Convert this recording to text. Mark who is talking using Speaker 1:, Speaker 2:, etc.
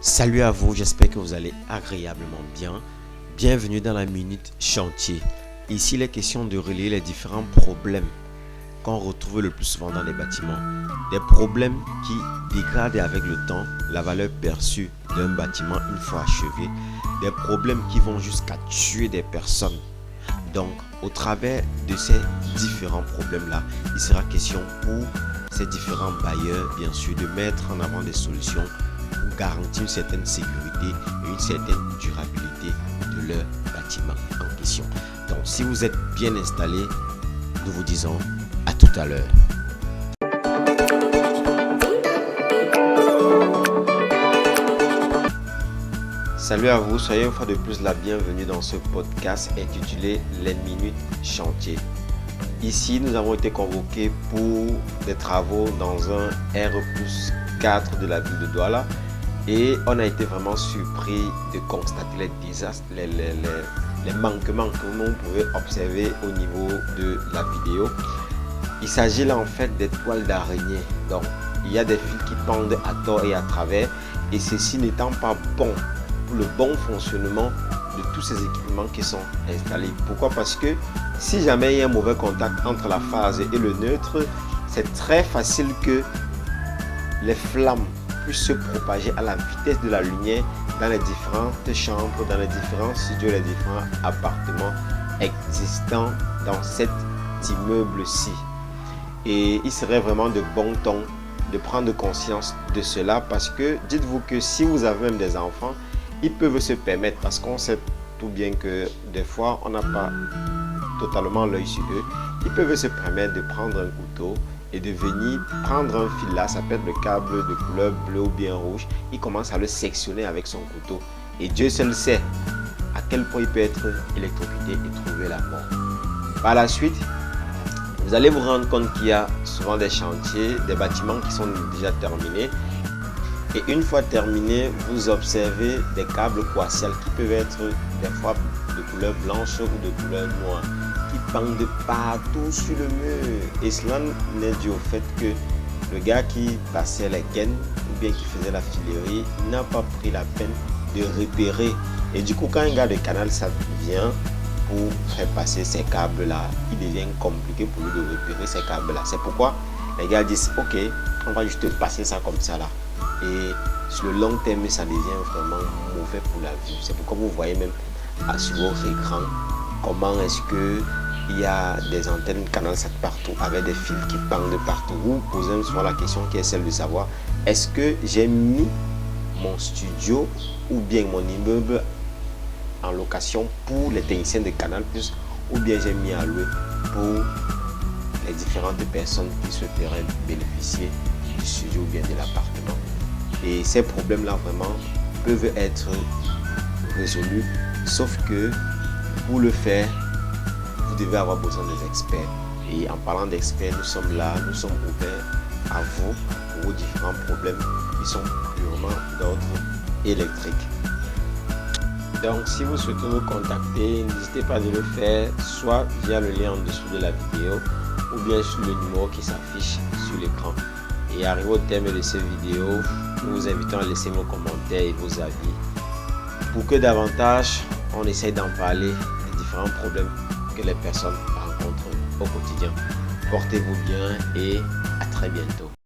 Speaker 1: Salut à vous, j'espère que vous allez agréablement bien. Bienvenue dans la Minute Chantier. Ici, il est question de relayer les différents problèmes qu'on retrouve le plus souvent dans les bâtiments. Des problèmes qui dégradent avec le temps la valeur perçue d'un bâtiment une fois achevé. Des problèmes qui vont jusqu'à tuer des personnes. Donc, au travers de ces différents problèmes-là, il sera question pour ces différents bailleurs, bien sûr, de mettre en avant des solutions pour garantir une certaine sécurité et une certaine durabilité de leur bâtiment en question. Donc, si vous êtes bien installé, nous vous disons à tout à l'heure. Salut à vous, soyez une fois de plus la bienvenue dans ce podcast intitulé Les Minutes Chantier. Ici, nous avons été convoqués pour des travaux dans un R+4 de la ville de Douala et on a été vraiment surpris de constater les désastres, les manquements que vous pouvez observer au niveau de la vidéo. Il s'agit là en fait des toiles d'araignée. Donc, il y a des fils qui pendent à tort et à travers et ceci n'étant pas bon pour le bon fonctionnement de tous ces équipements qui sont installés. Pourquoi? Parce que si jamais il y a un mauvais contact entre la phase et le neutre, c'est très facile que les flammes puissent se propager à la vitesse de la lumière dans les différentes chambres, dans les différents studios, les différents appartements existants dans cet immeuble-ci. Et il serait vraiment de bon ton de prendre conscience de cela parce que dites-vous que si vous avez même des enfants, ils peuvent se permettre, parce qu'on sait tout bien que des fois on n'a pas totalement l'œil sur eux, ils peuvent se permettre de prendre un couteau et de venir prendre un fil là, ça peut être le câble de couleur bleue ou bien rouge, il commence à le sectionner avec son couteau et Dieu seul sait à quel point il peut être électrocuté et trouver la mort. Par la suite, vous allez vous rendre compte qu'il y a souvent des chantiers, des bâtiments qui sont déjà terminés. Et une fois terminé, vous observez des câbles coaxiales qui peuvent être des fois de couleur blanche ou de couleur noire, qui pendent partout sur le mur. Et cela n'est dû au fait que le gars qui passait les gaines ou bien qui faisait la filerie n'a pas pris la peine de repérer. Et du coup, quand un gars de Canal ça vient pour faire passer ces câbles-là, il devient compliqué pour lui de repérer ces câbles-là. C'est pourquoi les gars disent, ok, on va juste passer ça comme ça là. Et sur le long terme, ça devient vraiment mauvais pour la vue. C'est pourquoi vous voyez même sur votre écran comment est-ce que il y a des antennes Canal Sat partout avec des fils qui pendent partout. Vous posez souvent la question qui est celle de savoir est-ce que j'ai mis mon studio ou bien mon immeuble en location pour les techniciens de Canal Plus ou bien j'ai mis à louer pour les différentes personnes qui souhaiteraient bénéficier du studio ou bien de l'appartement. Et ces problèmes-là vraiment peuvent être résolus, sauf que pour le faire, vous devez avoir besoin des experts. Et en parlant d'experts, nous sommes là, nous sommes ouverts à vous pour vos différents problèmes qui sont purement d'ordre électrique. Donc si vous souhaitez nous contacter, n'hésitez pas à le faire, soit via le lien en dessous de la vidéo ou bien sur le numéro qui s'affiche sur l'écran. Et arrivé au terme de cette vidéo, nous vous invitons à laisser vos commentaires et vos avis pour que davantage on essaye d'en parler des différents problèmes que les personnes rencontrent au quotidien. Portez-vous bien et à très bientôt.